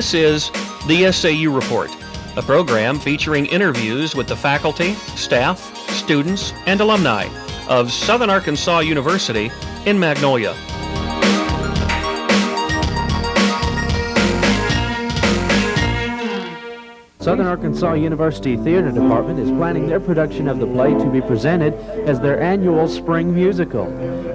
This is the SAU Report, a program featuring interviews with the faculty, staff, students, and alumni of Southern Arkansas University in Magnolia. Southern Arkansas University Theater Department is planning their production of the play to be presented as their annual spring musical.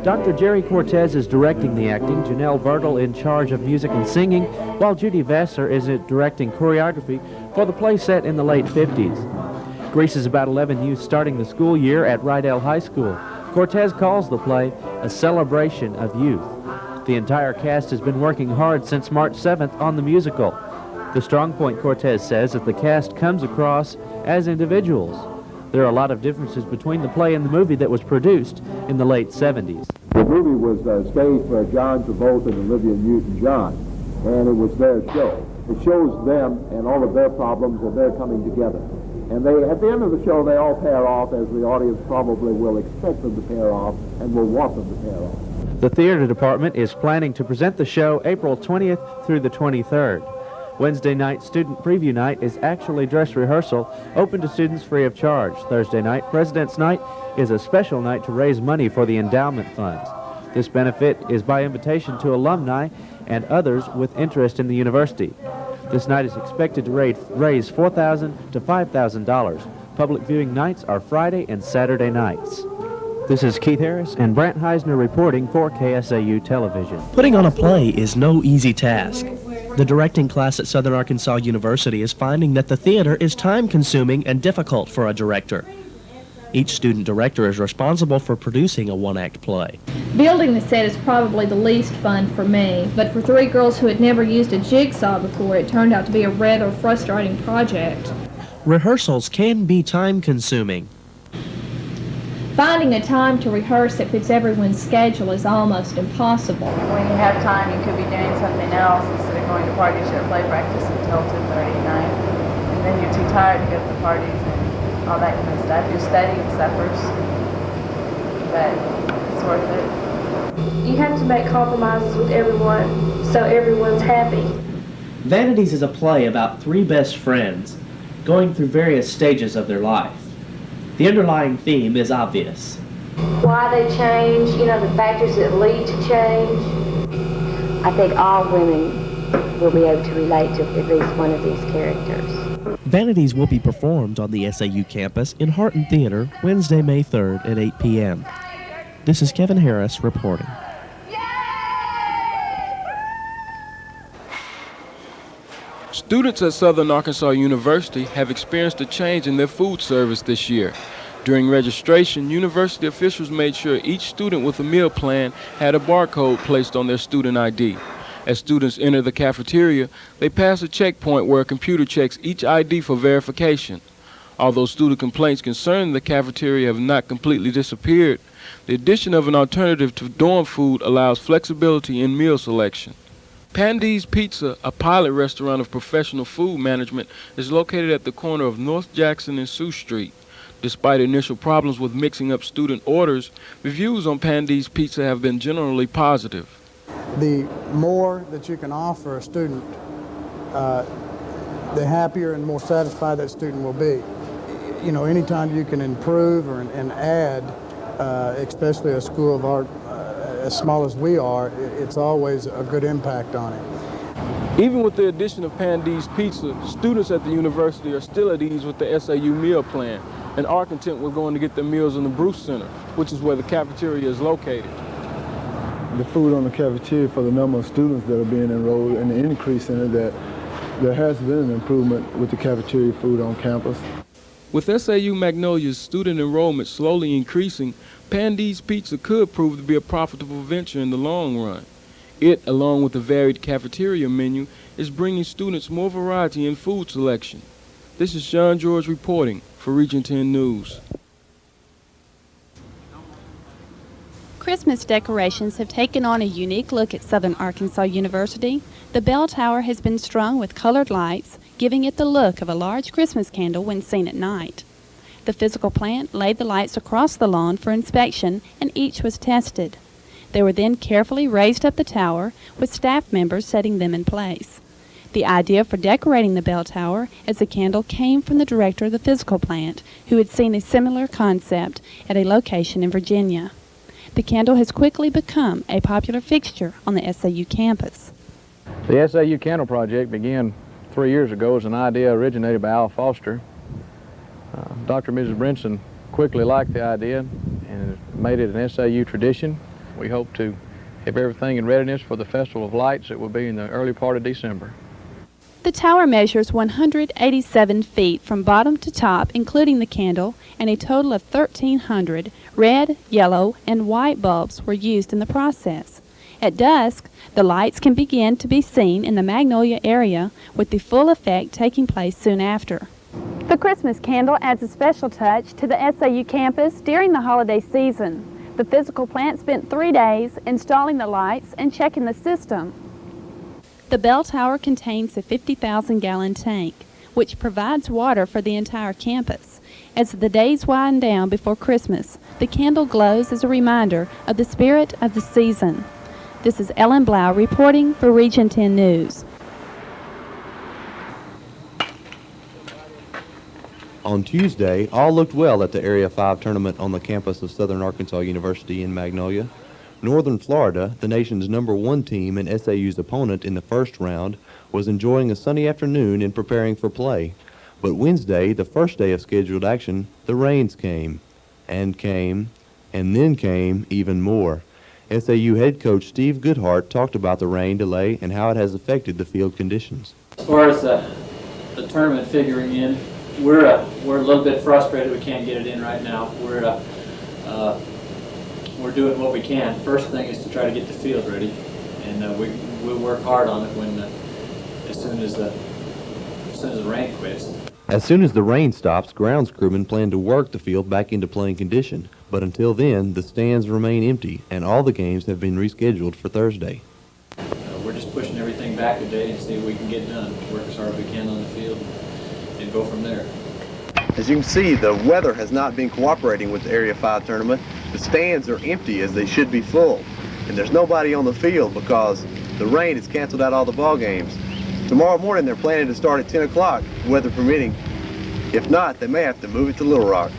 Dr. Jerry Cortez is directing the acting, Janelle Vertle in charge of music and singing, while Judy Vassar is directing choreography for the play set in the late 50s. Greece is about 11 youth starting the school year at Rydell High School. Cortez calls the play a celebration of youth. The entire cast has been working hard since March 7th on the musical. The strong point, Cortez says, that the cast comes across as individuals. There are a lot of differences between the play and the movie that was produced in the late 70s. The movie was staged for John Travolta and Olivia Newton-John, and it was their show. It shows them and all of their problems and their coming together. And they, at the end of the show, they all pair off, as the audience probably will expect them to pair off and will want them to pair off. The theater department is planning to present the show April 20th through the 23rd. Wednesday night, student preview night, is actually dress rehearsal, open to students free of charge. Thursday night, President's Night, is a special night to raise money for the endowment funds. This benefit is by invitation to alumni and others with interest in the university. This night is expected to raise $4,000 to $5,000. Public viewing nights are Friday and Saturday nights. This is Keith Harris and Brant Heisner reporting for KSAU Television. Putting on a play is no easy task. The directing class at Southern Arkansas University is finding that the theater is time-consuming and difficult for a director. Each student director is responsible for producing a one-act play. Building the set is probably the least fun for me, but for three girls who had never used a jigsaw before, it turned out to be a rather frustrating project. Rehearsals can be time-consuming. Finding a time to rehearse that fits everyone's schedule is almost impossible. When you have time, you could be doing something else instead of going to parties or play practice until 2:30 at night. And then you're too tired to go to the parties and all that kind of stuff. Your studying suffers, but it's worth it. You have to make compromises with everyone so everyone's happy. Vanities is a play about three best friends going through various stages of their life. The underlying theme is obvious. Why they change, the factors that lead to change. I think all women will be able to relate to at least one of these characters. Vanities will be performed on the SAU campus in Harton Theater Wednesday, May 3rd at 8 p.m. This is Kevin Harris reporting. Students at Southern Arkansas University have experienced a change in their food service this year. During registration, university officials made sure each student with a meal plan had a barcode placed on their student ID. As students enter the cafeteria, they pass a checkpoint where a computer checks each ID for verification. Although student complaints concerning the cafeteria have not completely disappeared, the addition of an alternative to dorm food allows flexibility in meal selection. Pandeys Pizza, a pilot restaurant of professional food management, is located at the corner of North Jackson and Sioux Street. Despite initial problems with mixing up student orders, reviews on Pandeys Pizza have been generally positive. The more that you can offer a student, the happier and more satisfied that student will be. Anytime you can improve and add, especially a school of art as small as we are, it's always a good impact on it. Even with the addition of Pandeys Pizza, students at the university are still at ease with the SAU meal plan and are content with going to get their meals in the Bruce Center, which is where the cafeteria is located. The food on the cafeteria, for the number of students that are being enrolled and the increase in it, that there has been an improvement with the cafeteria food on campus. With SAU Magnolia's student enrollment slowly increasing, Pandeys Pizza could prove to be a profitable venture in the long run. It, along with the varied cafeteria menu, is bringing students more variety in food selection. This is Sean George reporting for Region 10 News. Christmas decorations have taken on a unique look at Southern Arkansas University. The bell tower has been strung with colored lights, giving it the look of a large Christmas candle when seen at night. The physical plant laid the lights across the lawn for inspection, and each was tested. They were then carefully raised up the tower, with staff members setting them in place. The idea for decorating the bell tower as a candle came from the director of the physical plant, who had seen a similar concept at a location in Virginia. The candle has quickly become a popular fixture on the SAU campus. The SAU Candle Project began 3 years ago as an idea originated by Al Foster. Dr. and Mrs. Brinson quickly liked the idea and made it an SAU tradition. We hope to have everything in readiness for the Festival of Lights that will be in the early part of December. The tower measures 187 feet from bottom to top, including the candle, and a total of 1,300 red, yellow, and white bulbs were used in the process. At dusk, the lights can begin to be seen in the Magnolia area, with the full effect taking place soon after. The Christmas candle adds a special touch to the SAU campus during the holiday season. The physical plant spent 3 days installing the lights and checking the system. The bell tower contains a 50,000-gallon tank, which provides water for the entire campus. As the days wind down before Christmas, the candle glows as a reminder of the spirit of the season. This is Ellen Blau reporting for Region 10 News. On Tuesday, all looked well at the Area 5 tournament on the campus of Southern Arkansas University in Magnolia. Northern Florida, the nation's #1 team and SAU's opponent in the first round, was enjoying a sunny afternoon and preparing for play. But Wednesday, the first day of scheduled action, the rains came, and then came even more. SAU head coach Steve Goodhart talked about the rain delay and how it has affected the field conditions. As far as the tournament figuring in, we're a little bit frustrated we can't get it in right now. We're doing what we can. First thing is to try to get the field ready, and we'll work hard on it as soon as the rain quits. As soon as the rain stops, grounds crewmen plan to work the field back into playing condition. But until then, the stands remain empty, and all the games have been rescheduled for Thursday. We're just pushing everything back a day and see what we can get done. Work as hard as we can on the field and go from there. As you can see, the weather has not been cooperating with the Area 5 tournament. The stands are empty as they should be full, and there's nobody on the field because the rain has canceled out all the ball games. Tomorrow morning they're planning to start at 10 o'clock, weather permitting. If not, they may have to move it to Little Rock.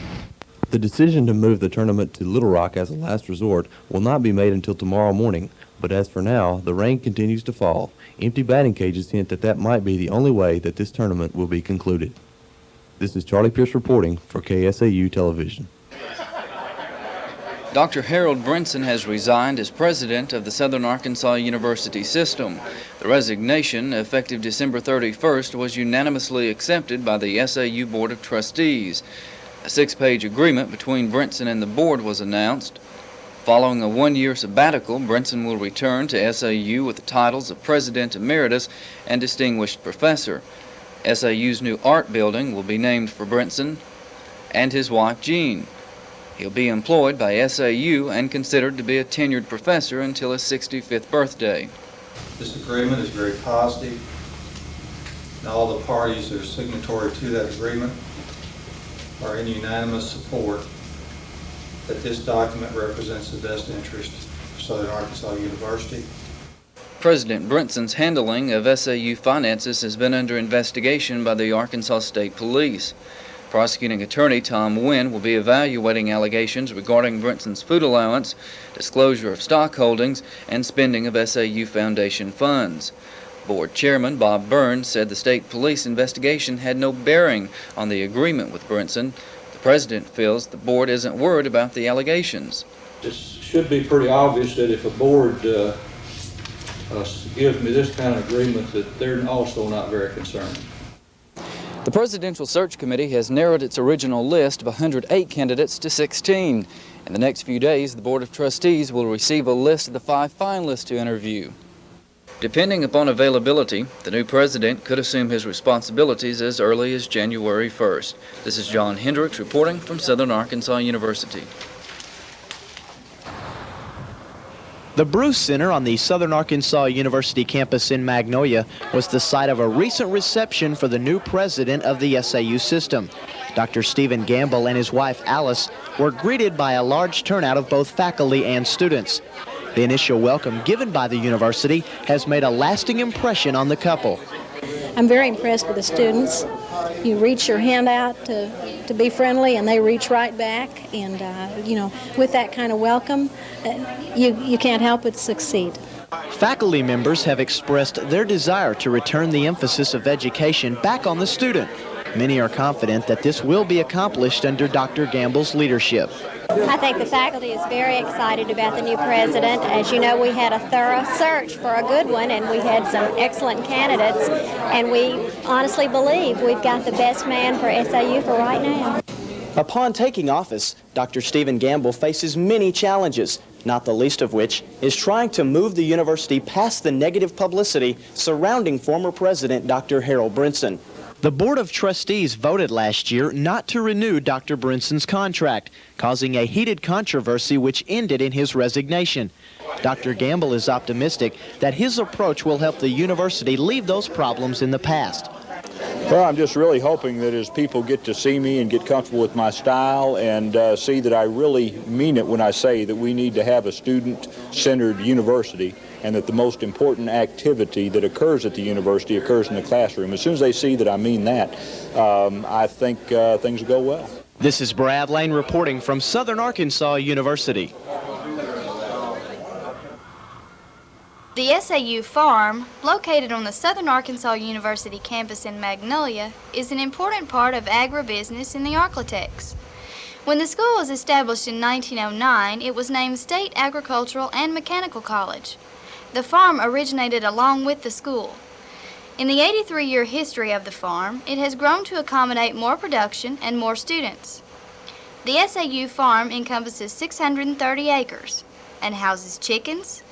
The decision to move the tournament to Little Rock as a last resort will not be made until tomorrow morning, but as for now, the rain continues to fall. Empty batting cages hint that might be the only way that this tournament will be concluded. This is Charlie Pierce reporting for KSAU Television. Dr. Harold Brinson has resigned as president of the Southern Arkansas University system. The resignation, effective December 31st, was unanimously accepted by the SAU Board of Trustees. A 6-page agreement between Brinson and the board was announced. Following a 1-year sabbatical, Brinson will return to SAU with the titles of President Emeritus and Distinguished Professor. SAU's new art building will be named for Brinson and his wife Jean. He'll be employed by SAU and considered to be a tenured professor until his 65th birthday. This agreement is very positive, and all the parties that are signatory to that agreement are in unanimous support that this document represents the best interest of Southern Arkansas University. President Brinson's handling of SAU finances has been under investigation by the Arkansas State Police. Prosecuting attorney Tom Wynn will be evaluating allegations regarding Brinson's food allowance, disclosure of stock holdings, and spending of SAU Foundation funds. Board Chairman Bob Burns said the state police investigation had no bearing on the agreement with Brinson. The president feels the board isn't worried about the allegations. It should be pretty obvious that if a board gives me this kind of agreement, that they're also not very concerned. The Presidential Search Committee has narrowed its original list of 108 candidates to 16. In the next few days, the Board of Trustees will receive a list of the 5 finalists to interview. Depending upon availability, the new president could assume his responsibilities as early as January 1st. This is John Hendricks reporting from Southern Arkansas University. The Bruce Center on the Southern Arkansas University campus in Magnolia was the site of a recent reception for the new president of the SAU system. Dr. Stephen Gamble and his wife Alice were greeted by a large turnout of both faculty and students. The initial welcome given by the university has made a lasting impression on the couple. I'm very impressed with the students. You reach your hand out to be friendly, and they reach right back. And, you know, with that kind of welcome, you can't help but succeed. Faculty members have expressed their desire to return the emphasis of education back on the student. Many are confident that this will be accomplished under Dr. Gamble's leadership. I think the faculty is very excited about the new president. As you know, we had a thorough search for a good one, and we had some excellent candidates, and we honestly believe we've got the best man for SAU for right now. Upon taking office, Dr. Stephen Gamble faces many challenges, not the least of which is trying to move the university past the negative publicity surrounding former President Dr. Harold Brinson. The Board of Trustees voted last year not to renew Dr. Brinson's contract, causing a heated controversy which ended in his resignation. Dr. Gamble is optimistic that his approach will help the university leave those problems in the past. Well, I'm just really hoping that as people get to see me and get comfortable with my style and see that I really mean it when I say that we need to have a student-centered university, and that the most important activity that occurs at the university occurs in the classroom. As soon as they see that I mean that, I think things will go well. This is Brad Lane reporting from Southern Arkansas University. The SAU Farm, located on the Southern Arkansas University campus in Magnolia, is an important part of agribusiness in the Arklatex. When the school was established in 1909, it was named State Agricultural and Mechanical College. The farm originated along with the school. In the 83-year history of the farm, it has grown to accommodate more production and more students. The SAU Farm encompasses 630 acres and houses chickens,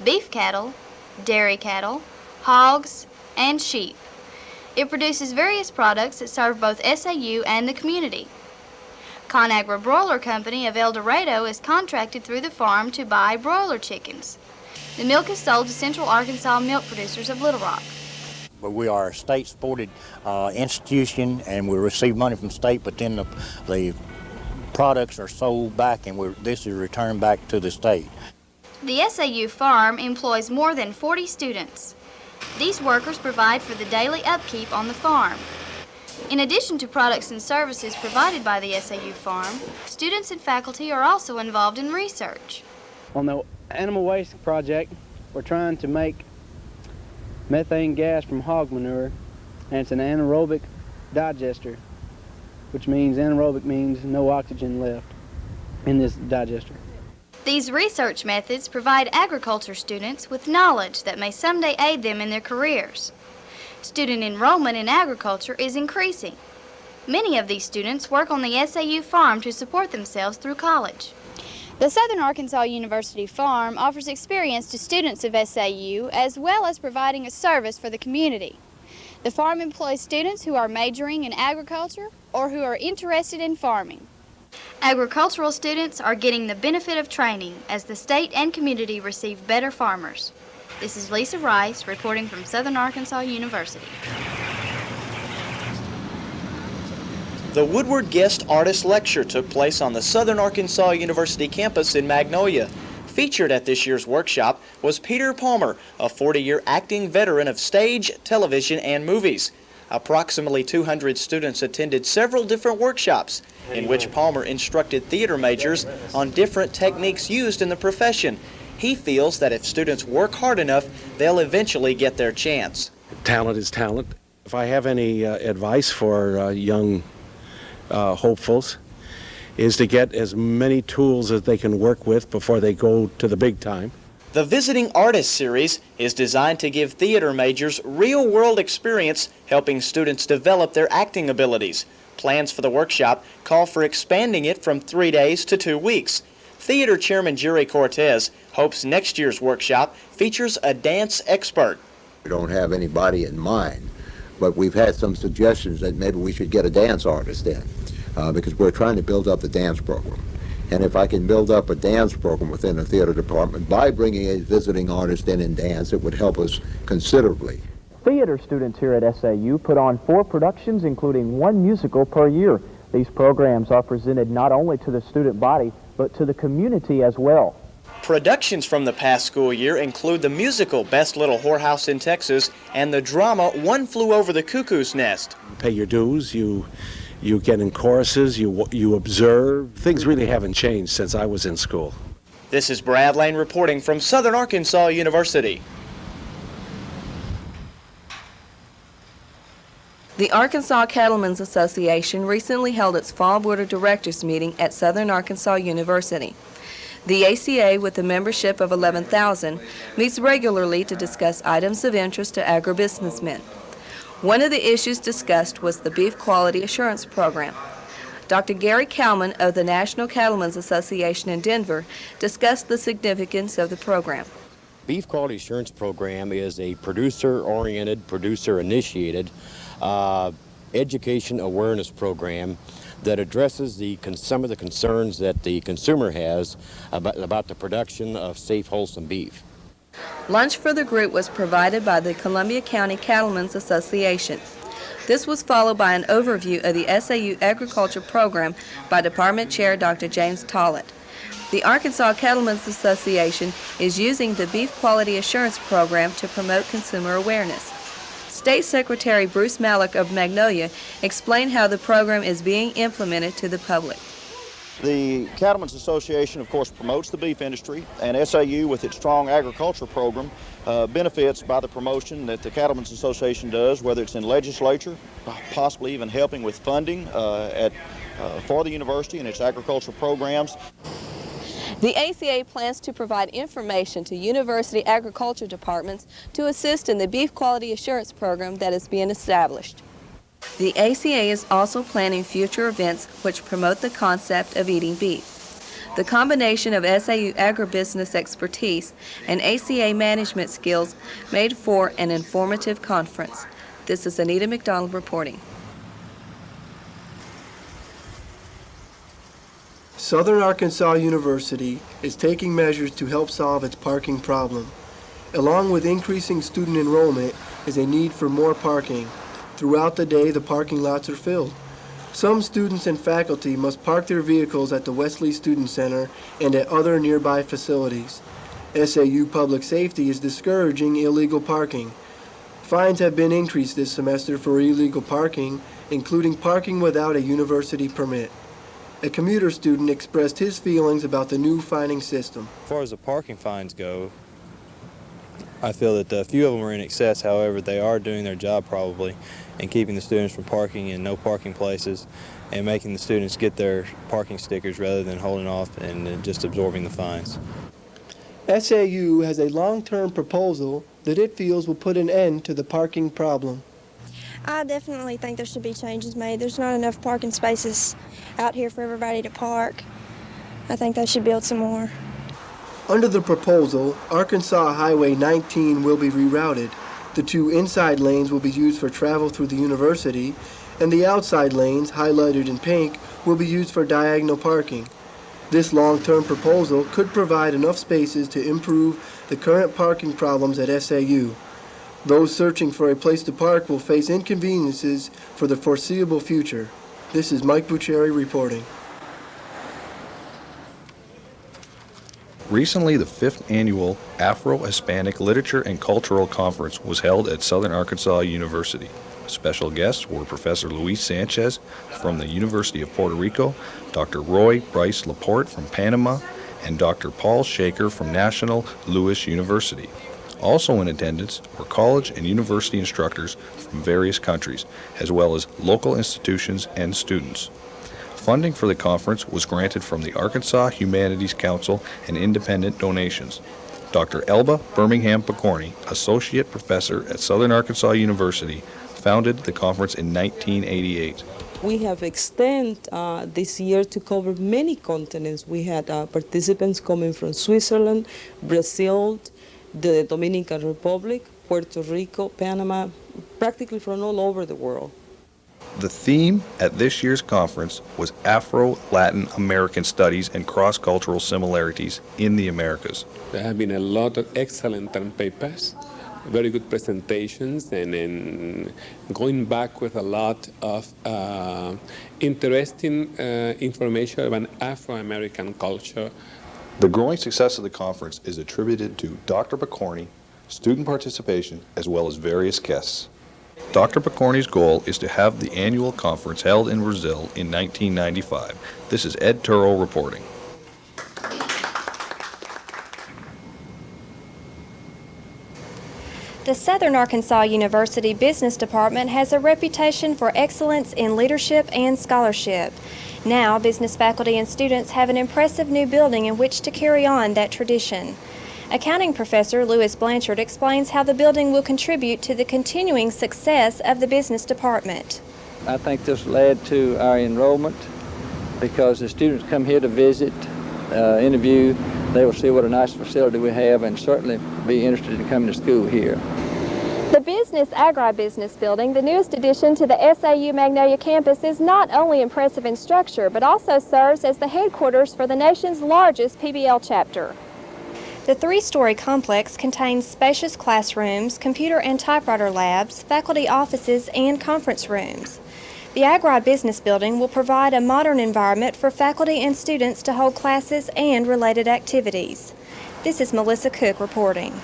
beef cattle, dairy cattle, hogs, and sheep. It produces various products that serve both SAU and the community. ConAgra Broiler Company of El Dorado is contracted through the farm to buy broiler chickens. The milk is sold to Central Arkansas Milk Producers of Little Rock. But we are a state-supported institution, and we receive money from state, but then the products are sold back, and this is returned back to the state. The SAU Farm employs more than 40 students. These workers provide for the daily upkeep on the farm. In addition to products and services provided by the SAU Farm, students and faculty are also involved in research. On the animal waste project, we're trying to make methane gas from hog manure, and it's an anaerobic digester, which means anaerobic means no oxygen left in this digester. These research methods provide agriculture students with knowledge that may someday aid them in their careers. Student enrollment in agriculture is increasing. Many of these students work on the SAU Farm to support themselves through college. The Southern Arkansas University Farm offers experience to students of SAU as well as providing a service for the community. The farm employs students who are majoring in agriculture or who are interested in farming. Agricultural students are getting the benefit of training as the state and community receive better farmers. This is Lisa Rice reporting from Southern Arkansas University. The Woodward Guest Artist Lecture took place on the Southern Arkansas University campus in Magnolia. Featured at this year's workshop was Peter Palmer, a 40-year acting veteran of stage, television, and movies. Approximately 200 students attended several different workshops in which Palmer instructed theater majors on different techniques used in the profession. He feels that if students work hard enough, they'll eventually get their chance. Talent is talent. If I have any advice for young hopefuls, is to get as many tools as they can work with before they go to the big time. The Visiting Artist Series is designed to give theater majors real-world experience helping students develop their acting abilities. Plans for the workshop call for expanding it from 3 days to 2 weeks. Theater Chairman Jerry Cortez hopes next year's workshop features a dance expert. We don't have anybody in mind, but we've had some suggestions that maybe we should get a dance artist in because we're trying to build up the dance program. And if I can build up a dance program within the theater department by bringing a visiting artist in dance, it would help us considerably. Theater students here at SAU put on 4 productions, including 1 musical per year. These programs are presented not only to the student body, but to the community as well. Productions from the past school year include the musical Best Little Whorehouse in Texas and the drama One Flew Over the Cuckoo's Nest. You pay your dues, you get in choruses, you observe. Things really haven't changed since I was in school. This is Brad Lane reporting from Southern Arkansas University. The Arkansas Cattlemen's Association recently held its Fall Board of Directors meeting at Southern Arkansas University. The ACA, with a membership of 11,000, meets regularly to discuss items of interest to agribusinessmen. One of the issues discussed was the Beef Quality Assurance Program. Dr. Gary Kalman of the National Cattlemen's Association in Denver discussed the significance of the program. Beef Quality Assurance Program is a producer-oriented, producer-initiated education awareness program that addresses some of the concerns that the consumer has about the production of safe, wholesome beef. Lunch for the group was provided by the Columbia County Cattlemen's Association. This was followed by an overview of the SAU Agriculture Program by Department Chair Dr. James Tollett. The Arkansas Cattlemen's Association is using the Beef Quality Assurance Program to promote consumer awareness. State Secretary Bruce Mallock of Magnolia explained how the program is being implemented to the public. The Cattlemen's Association, of course, promotes the beef industry, and SAU, with its strong agriculture program, benefits by the promotion that the Cattlemen's Association does, whether it's in legislature, possibly even helping with funding for the university and its agricultural programs. The ACA plans to provide information to university agriculture departments to assist in the Beef Quality Assurance Program that is being established. The ACA is also planning future events which promote the concept of eating beef. The combination of SAU agribusiness expertise and ACA management skills made for an informative conference. This is Anita McDonald reporting. Southern Arkansas University is taking measures to help solve its parking problem. Along with increasing student enrollment is a need for more parking. Throughout the day, the parking lots are filled. Some students and faculty must park their vehicles at the Wesley Student Center and at other nearby facilities. SAU Public Safety is discouraging illegal parking. Fines have been increased this semester for illegal parking, including parking without a university permit. A commuter student expressed his feelings about the new fining system. As far as the parking fines go, I feel that a few of them are in excess. However, they are doing their job probably and keeping the students from parking in no parking places and making the students get their parking stickers rather than holding off and just absorbing the fines. SAU has a long-term proposal that it feels will put an end to the parking problem. I definitely think there should be changes made. There's not enough parking spaces out here for everybody to park. I think they should build some more. Under the proposal, Arkansas Highway 19 will be rerouted. The two inside lanes will be used for travel through the university, and the outside lanes, highlighted in pink, will be used for diagonal parking. This long-term proposal could provide enough spaces to improve the current parking problems at SAU. Those searching for a place to park will face inconveniences for the foreseeable future. This is Mike Bucheri reporting. Recently, the 5th annual Afro, Hispanic Literature and Cultural Conference was held at Southern Arkansas University. Special guests were Professor Luis Sanchez from the University of Puerto Rico, Dr. Roy Bryce Laporte from Panama, and Dr. Paul Shaker from National Louis University. Also in attendance were college and university instructors from various countries, as well as local institutions and students. Funding for the conference was granted from the Arkansas Humanities Council and independent donations. Dr. Elba Birmingham Picorni, Associate Professor at Southern Arkansas University, founded the conference in 1988. We have extended this year to cover many continents. We had participants coming from Switzerland, Brazil, the Dominican Republic, Puerto Rico, Panama, practically from all over the world. The theme at this year's conference was Afro-Latin American Studies and Cross-Cultural Similarities in the Americas. There have been a lot of excellent term papers, very good presentations, and going back with a lot of interesting information about Afro-American culture The growing success of the conference is attributed to Dr. Picorni, student participation, as well as various guests. Dr. Picorni's goal is to have the annual conference held in Brazil in 1995. This is Ed Turrell reporting. The Southern Arkansas University Business Department has a reputation for excellence in leadership and scholarship. Now, business faculty and students have an impressive new building in which to carry on that tradition. Accounting professor Lewis Blanchard explains how the building will contribute to the continuing success of the business department. I think this will add to our enrollment because the students come here to visit, interview. They will see what a nice facility we have and certainly be interested in coming to school here. The Business Agribusiness Building, the newest addition to the SAU Magnolia campus, is not only impressive in structure, but also serves as the headquarters for the nation's largest PBL chapter. The three-story complex contains spacious classrooms, computer and typewriter labs, faculty offices, and conference rooms. The Agribusiness Building will provide a modern environment for faculty and students to hold classes and related activities. This is Melissa Cook reporting.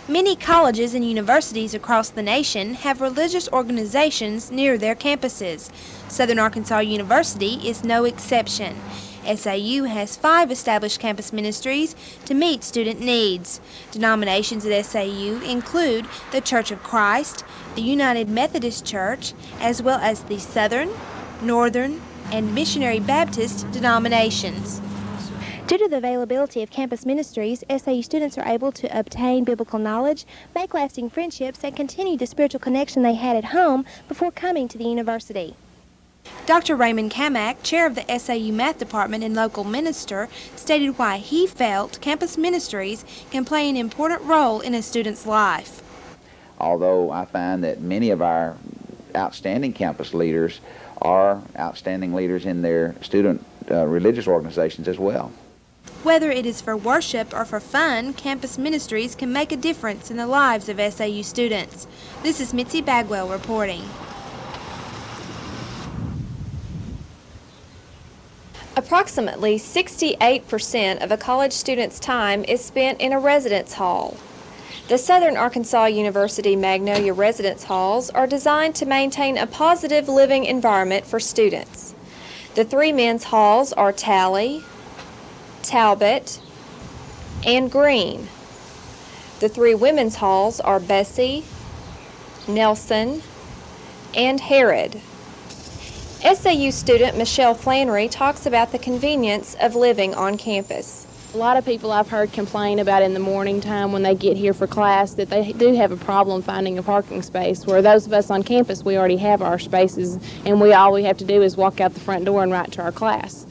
Many colleges and universities across the nation have religious organizations near their campuses. Southern Arkansas University is no exception. SAU has 5 established campus ministries to meet student needs. Denominations at SAU include the Church of Christ, the United Methodist Church, as well as the Southern, Northern, and Missionary Baptist denominations. Due to the availability of campus ministries, SAU students are able to obtain biblical knowledge, make lasting friendships, and continue the spiritual connection they had at home before coming to the university. Dr. Raymond Kamak, chair of the SAU Math Department and local minister, stated why he felt campus ministries can play an important role in a student's life. Although I find that many of our outstanding campus leaders are outstanding leaders in their student religious organizations as well. Whether it is for worship or for fun, campus ministries can make a difference in the lives of SAU students. This is Mitzi Bagwell reporting. Approximately 68% of a college student's time is spent in a residence hall. The Southern Arkansas University Magnolia Residence Halls are designed to maintain a positive living environment for students. The 3 men's halls are Talley, Talbot, and Green. The 3 women's halls are Bessie, Nelson, and Herod. SAU student Michelle Flannery talks about the convenience of living on campus. A lot of people I've heard complain about in the morning time when they get here for class that they do have a problem finding a parking space, where those of us on campus, we already have our spaces and all we have to do is walk out the front door and right to our class.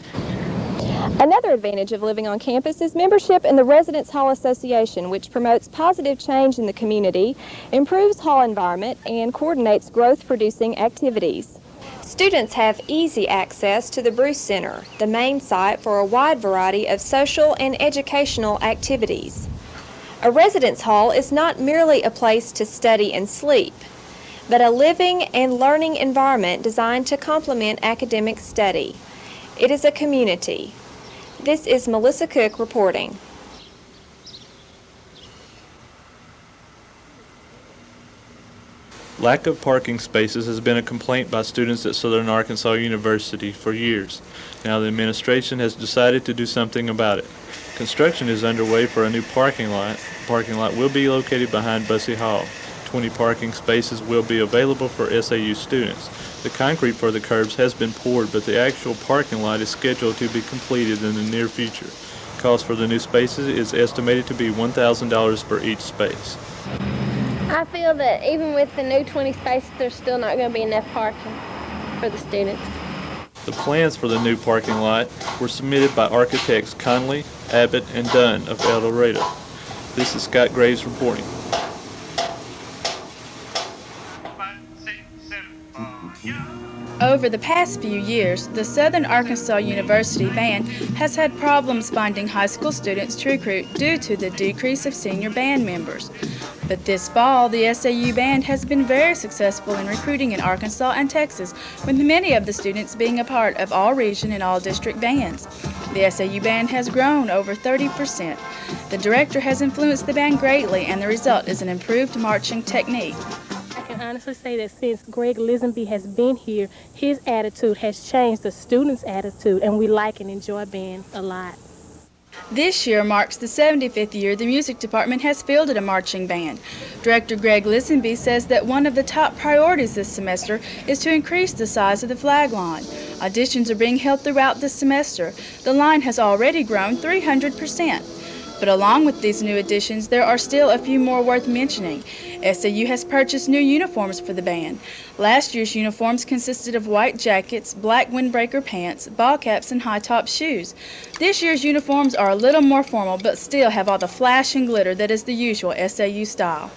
Another advantage of living on campus is membership in the Residence Hall Association, which promotes positive change in the community, improves hall environment, and coordinates growth-producing activities. Students have easy access to the Bruce Center, the main site for a wide variety of social and educational activities. A residence hall is not merely a place to study and sleep, but a living and learning environment designed to complement academic study. It is a community. This is Melissa Cook reporting. Lack of parking spaces has been a complaint by students at Southern Arkansas University for years. Now the administration has decided to do something about it. Construction is underway for a new parking lot. The parking lot will be located behind Bussey Hall. 20 parking spaces will be available for SAU students. The concrete for the curbs has been poured, but the actual parking lot is scheduled to be completed in the near future. Cost for the new spaces is estimated to be $1,000 for each space. I feel that even with the new 20 spaces, there's still not going to be enough parking for the students. The plans for the new parking lot were submitted by architects Conley, Abbott, and Dunn of El Dorado. This is Scott Graves reporting. Over the past few years, the Southern Arkansas University Band has had problems finding high school students to recruit due to the decrease of senior band members. But this fall, the SAU Band has been very successful in recruiting in Arkansas and Texas, with many of the students being a part of all region and all district bands. The SAU Band has grown over 30%. The director has influenced the band greatly, and the result is an improved marching technique. I can honestly say that since Greg Lisenby has been here, his attitude has changed the students' attitude, and we like and enjoy band a lot. This year marks the 75th year the music department has fielded a marching band. Director Greg Lisenby says that one of the top priorities this semester is to increase the size of the flag line. Auditions are being held throughout this semester. The line has already grown 300%. But along with these new additions, there are still a few more worth mentioning. SAU has purchased new uniforms for the band. Last year's uniforms consisted of white jackets, black windbreaker pants, ball caps, and high-top shoes. This year's uniforms are a little more formal, but still have all the flash and glitter that is the usual SAU style.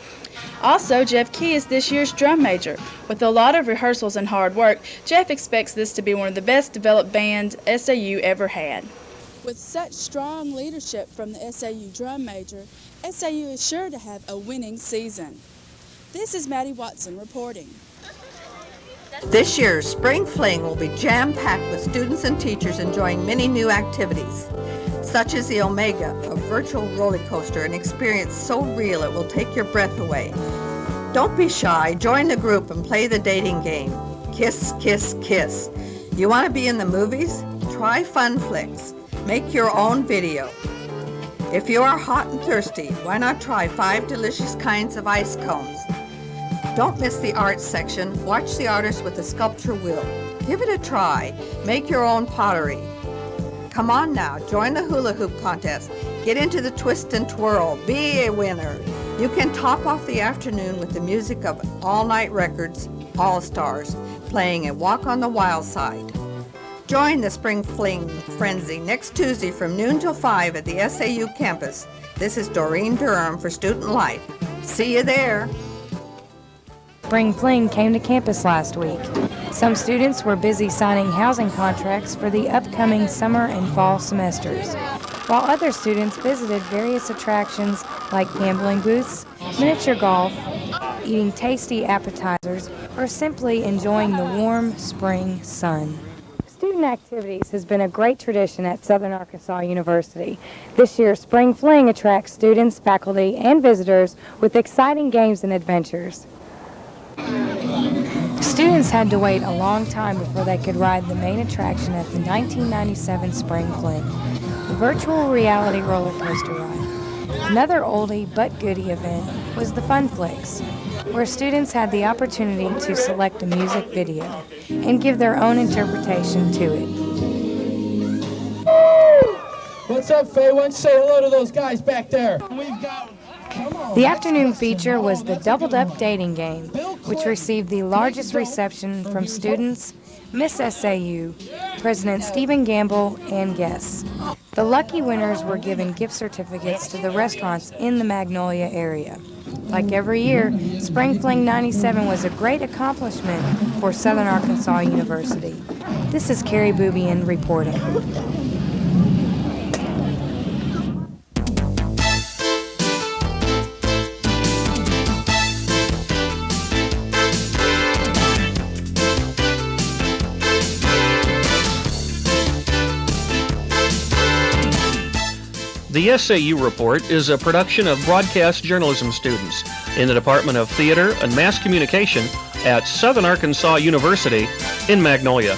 Also, Jeff Key is this year's drum major. With a lot of rehearsals and hard work, Jeff expects this to be one of the best developed bands SAU ever had. With such strong leadership from the SAU drum major, SAU is sure to have a winning season. This is Maddie Watson reporting. This year's Spring Fling will be jam-packed with students and teachers enjoying many new activities, such as the Omega, a virtual roller coaster, an experience so real it will take your breath away. Don't be shy, join the group and play the dating game. Kiss, kiss, kiss. You want to be in the movies? Try Fun Flicks. Make your own video. If you are hot and thirsty, why not try 5 delicious kinds of ice cones? Don't miss the arts section. Watch the artist with the sculpture wheel. Give it a try. Make your own pottery. Come on now, join the hula hoop contest. Get into the twist and twirl. Be a winner. You can top off the afternoon with the music of All Night Records, All Stars, playing a Walk on the Wild Side. Join the Spring Fling Frenzy next Tuesday from noon till 5 at the SAU campus. This is Doreen Durham for Student Life. See you there. Spring Fling came to campus last week. Some students were busy signing housing contracts for the upcoming summer and fall semesters, while other students visited various attractions like gambling booths, miniature golf, eating tasty appetizers, or simply enjoying the warm spring sun. Student activities has been a great tradition at Southern Arkansas University. This year's Spring Fling attracts students, faculty, and visitors with exciting games and adventures. Students had to wait a long time before they could ride the main attraction at the 1997 Spring Fling, the virtual reality roller coaster ride. Another oldie but goodie event was the Fun Flicks, where students had the opportunity to select a music video and give their own interpretation to it. What's up, Faye? Why don't you say hello to those guys back there? The afternoon feature was the Doubled Up Dating Game, which received the largest reception from students, Miss SAU, President Stephen Gamble, and guests. The lucky winners were given gift certificates to the restaurants in the Magnolia area. Like every year, Spring Fling 97 was a great accomplishment for Southern Arkansas University. This is Carrie Boobian reporting. The SAU Report is a production of broadcast journalism students in the Department of Theater and Mass Communication at Southern Arkansas University in Magnolia.